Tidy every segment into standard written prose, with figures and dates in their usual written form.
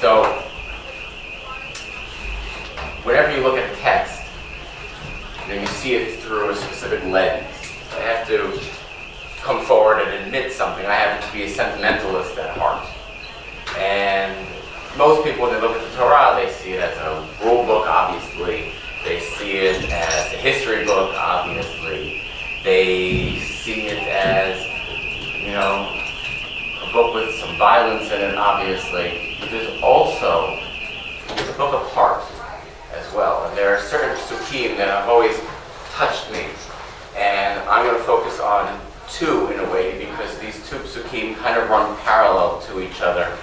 So, whenever you look at a text, you see it through a specific lens. I have to come forward and admit something. I happen to be a sentimentalist at heart. And most people, when they look at the Torah, they see it as a rule book, obviously. They see it as a history book, obviously. They see it as, a book with some violence in it, obviously. But there's also a book of heart as well. And there are certain psukim that have always touched me. And I'm going to focus on two in a way, because these two psukim kind of run parallel to each other.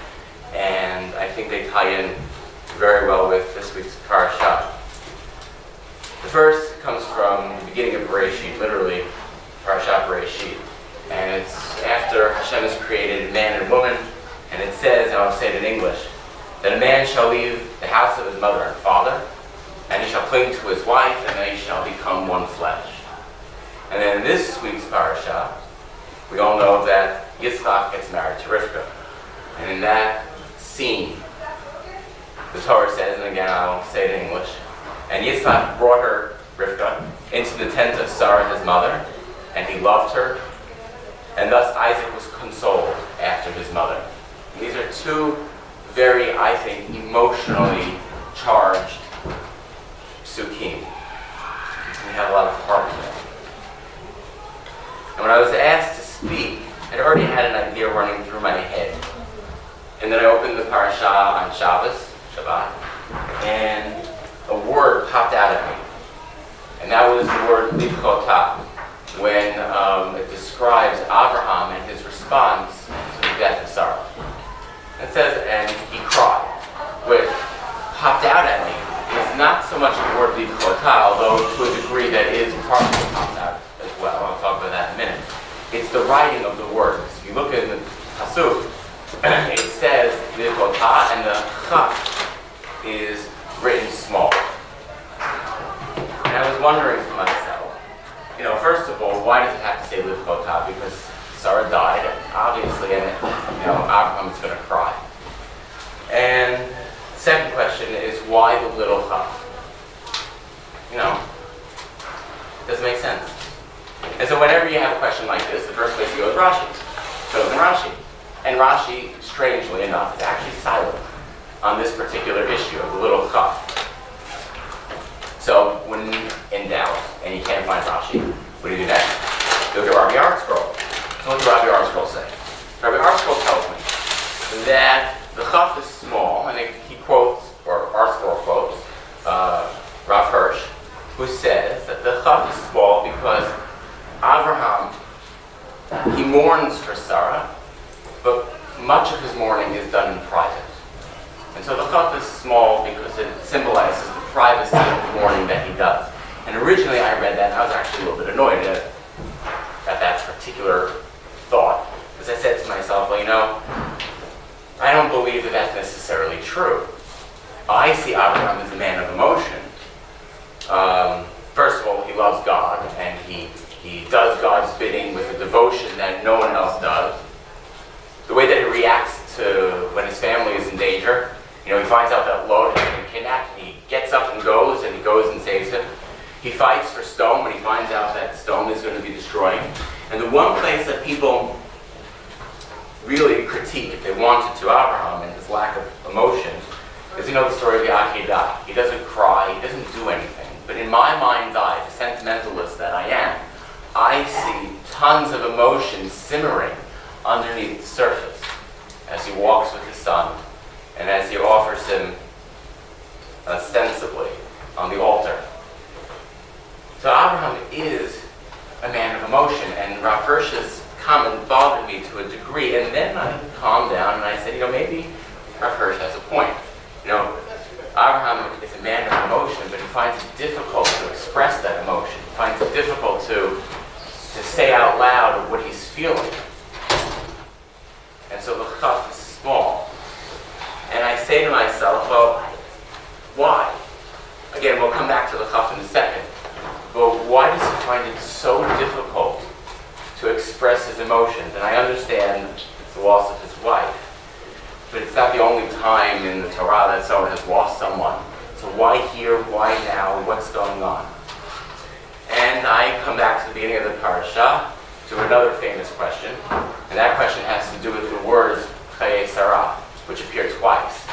And I think they tie in very well with this week's Parashat. The first comes from the beginning of Bereshit, literally, Parashat Bereshit. And it's after Hashem has created man and woman, and it says, and I'll say it in English, that a man shall leave the house of his mother and father, and he shall cling to his wife, and they shall become one flesh. And then in this week's Parashat, we all know that Yitzchak gets married to Rivka. And in that scene, the Torah says, and again I'll say it in English, and Yitzchak brought her, Rivka, into the tent of Sarah his mother, and he loved her, and thus Isaac was consoled after his mother. And these are two very, I think, emotionally charged psukim. We have a lot of heart in them. And when I was asked to speak, I'd already had an idea running through my head. And then I opened the parasha on Shabbat, and a word popped out at me. And that was the word livchotah, when it describes Abraham and his response to the death of Sarah. It says, and he cried. What popped out at me is not so much the word livchotah, although to a degree that is part of what pops out as well. I'll talk about that in a minute. It's the writing of the words. If you look at the pasuk, it says livchotah, and the chaf is written small. And I was wondering to myself, first of all, why does it have to say livchotah? Because Sarah died, obviously, and Abraham is going to cry. And the second question is, why the little chaf? Doesn't make sense. And so whenever you have a question like this, the first place you go is Rashi. Chosen Rashi. And Rashi, strangely enough, is actually silent on this particular issue of the little chaf. So when in doubt, and you can't find Rashi, what do you do next? Go to Rabbi ArtScroll. So what does Rabbi ArtScroll say? Rabbi ArtScroll tells me that the chaf is small, and he quotes, or ArtScroll quotes, Rav Hirsch, who says that the chaf is small because Abraham, he mourns for Sarah, but much of his mourning is done in private. And so the chaf is small because it symbolizes the privacy of the mourning that he does. And originally I read that and I was actually a little bit annoyed at that particular thought, because I said to myself, I don't believe that that's necessarily true. I see Abraham as a man of emotion. First of all, he loves God, and he does God's bidding with a devotion that no one else does. The way that he reacts to when his family is in danger, he finds out that Lot has been kidnapped, and he gets up and he goes and saves him. He fights for stone when he finds out that stone is going to be destroyed. And the one place that people really critique, if they wanted to, Abraham and his lack of emotion, is the story of the Akedah. He doesn't cry, he doesn't do anything. But in my mind's eye, the sentimentalist that I am, I see tons of emotion simmering underneath the surface as he walks with his son and as he offers him ostensibly on the altar. So Abraham is a man of emotion, and Rav Hirsch's comment bothered me to a degree, and then I calmed down and I said, maybe Rav Hirsch has a point. Abraham is a man of emotion, but he finds it difficult to express that emotion. He finds it difficult to say out loud what he's feeling. And so the chaf is small. And I say to myself, well, why? Again, we'll come back to the chaf in a second. But why does he find it so difficult to express his emotions? And I understand it's the loss of his wife. but it's not the only time in the Torah that someone has lost someone. So why here, why now, what's going on? And I come back to the beginning of the Parashat to another famous question, and that question has to do with the words Chayei, which appear twice.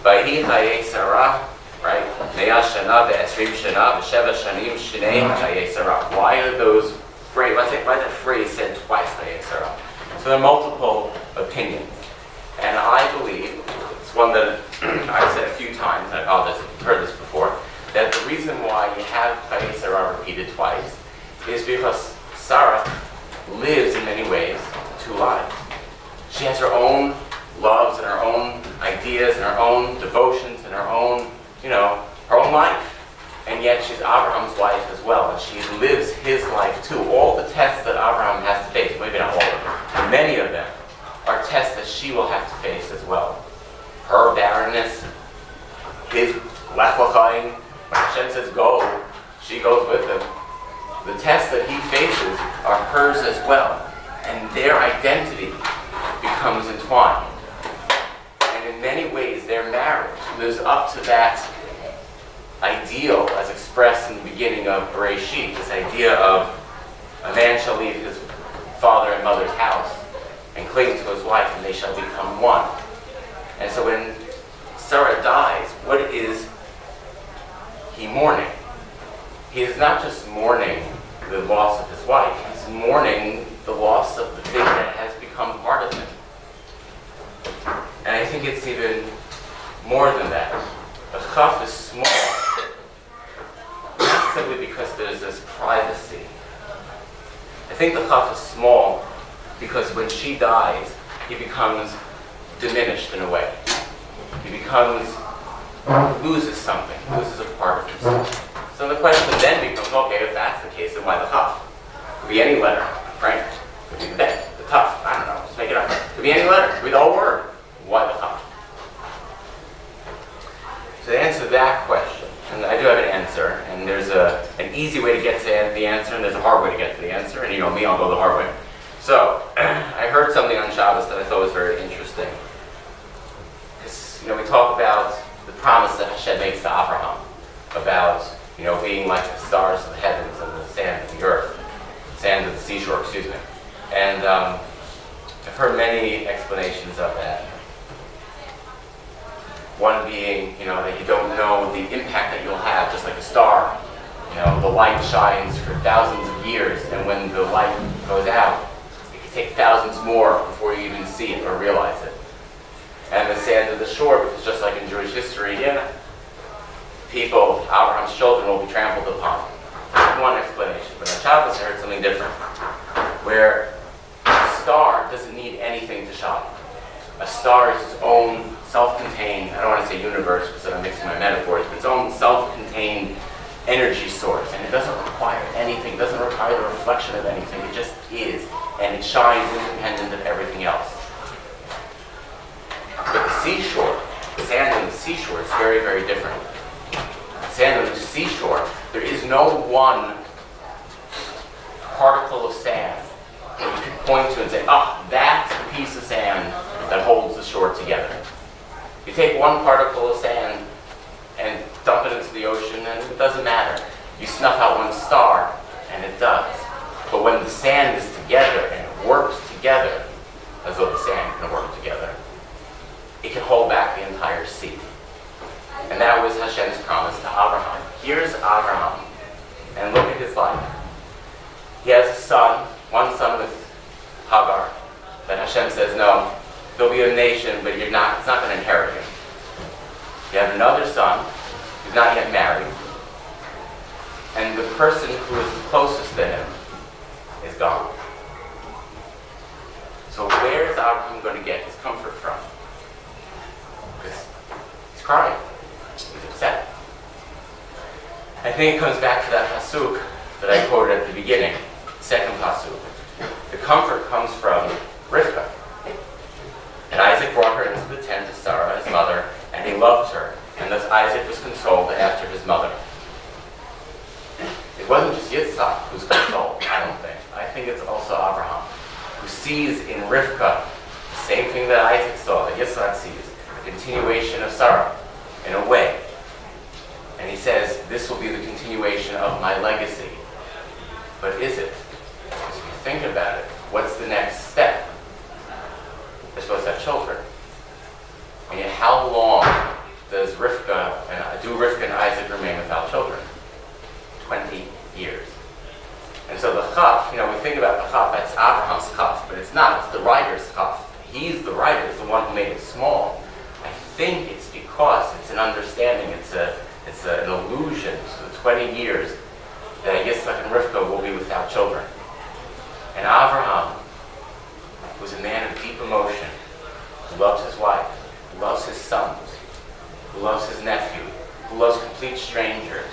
Vayhi Chayei Sarah, right? Me'ah shana ve'esrim shana ve'sheva shanim shnei Chayei Sarah. Why are those phrase? Why that phrase said twice Chayei Sarah? So there are multiple opinions, and I believe it's one that I've said a few times. And I apologize if you've heard this before. That the reason why you have Chayei Sarah repeated twice is because Sarah lives in many ways two lives. She has her own loves and her own ideas and her own devotions and her own, her own life. And yet she's Abraham's wife as well, and she lives his life too. All the tests that Abraham has to face, maybe not all of them, many of them are tests that she will have to face as well. Her barrenness, his lech l'chaim, when Hashem says go, she goes with him. The tests that he faces are hers as well, and their identity becomes entwined. And in many ways, their marriage lives up to that ideal as expressed in the beginning of Bereshit, this idea of a man shall leave his father and mother's house and cling to his wife, and they shall become one. And so when Sarah dies, what is he mourning? He is not just mourning the loss of his wife, he's mourning the loss of the thing that has become part of him. And I think it's even more than that. The chaf is small, not simply because there's this privacy. I think the chaf is small because when she dies, he becomes diminished in a way. He loses something, loses a part of himself. So the question then becomes, okay, if that's the case, then why the chaf? It could be any letter, right? It could be the bet, the tough, I don't know, just make it up. It could be any letter, it could be the whole word. Why the chaf? So to answer that question, and I do have an answer, and there's an easy way to get to the answer, and there's a hard way to get to the answer, and you know me, I'll go the hard way. So, I heard something on Shabbos that I thought was very interesting. Because, we talk about the promise that Hashem makes to Abraham about, being like the stars of the heavens and the sand of the earth, sand of the seashore, excuse me. And I've heard many explanations of that. One being, that you don't know the impact that you'll have, just like a star. The light shines for thousands of years, and when the light goes out, it can take thousands more before you even see it or realize it. And the sand of the shore, because just like in Jewish history, people, Abraham's children, will be trampled upon. That's one explanation. But on Shabbos, I heard something different, where a star doesn't need anything to shine. A star is its own self-contained, I don't want to say universe because I'm mixing my metaphors, but its own self-contained energy source. And it doesn't require anything, it doesn't require the reflection of anything. It just is. And it shines independent of everything else. But the seashore, the sand on the seashore is very, very different. The sand on the seashore, there is no one particle of sand that you can point to and say, that's the piece of sand that holds the shore together. You take one particle of sand and dump it into the ocean, and it doesn't matter. You snuff out one star, and it does. But when the sand is together and it works together, as though the sand can work together, it can hold back the entire sea. And that was Hashem's promise to Abraham. Here's Abraham, and look at his life. He has a son, one son with Hagar, that Hashem says, no, there'll be a nation, but it's not going to inherit him. You have another son who's not yet married, and the person who is closest to him is gone. So where is Abraham going to get his comfort from? Because he's crying. He's upset. I think it comes back to that pasuk that I quoted at the beginning, second pasuk. The comfort comes from Rivka. And Isaac brought her into the tent of Sarah, his mother, and he loved her. And thus Isaac was consoled after his mother. It wasn't just Yitzhak who was consoled, I don't think. I think it's also Abraham, who sees in Rivka same thing that Isaac saw, that Yitzhak sees, a continuation of Sarah, in a way. And he says, this will be the continuation of my legacy. But is it? Because if you think about it, what's the next step? They're supposed to have children. I mean, how long do Rivka and Isaac remain without children? 20 years. And so the chaf, we think about the chaf, that's Abraham's chaf, but it's not, it's the writer's chaf. He's the writer, he's the one who made it small. I think it's because it's an understanding, it's an allusion to the 20 years that Yitzhak and Rivka will be without children. And Abraham was a man of deep emotion, who loves his wife, who loves his sons, who loves his nephew, who loves complete strangers,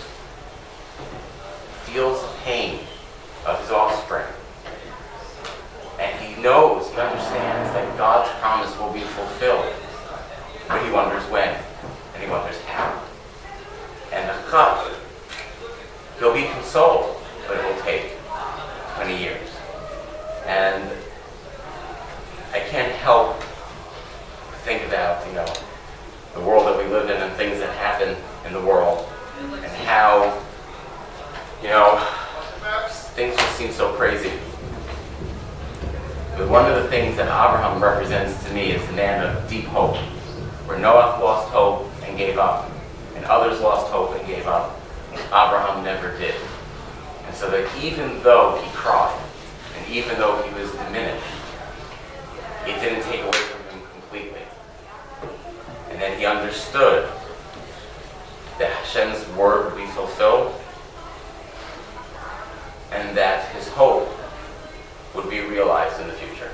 feels the pain of his offspring. And he knows, he understands that God's promise will be fulfilled. But he wonders when, and he wonders how. And the chaf, he'll be consoled, but it will take 20 years. And I can't help but think about, the world that we live in and things that happen in the world, and how, things just seem so crazy. But one of the things that Abraham represents to me is the man of deep hope, where Noah lost hope and gave up, and others lost hope and gave up. Abraham never did. And so that even though he cried, and even though he was diminished, it didn't take away from him completely. And then he understood that Hashem's word would be fulfilled, and that his hope would be realized in the future.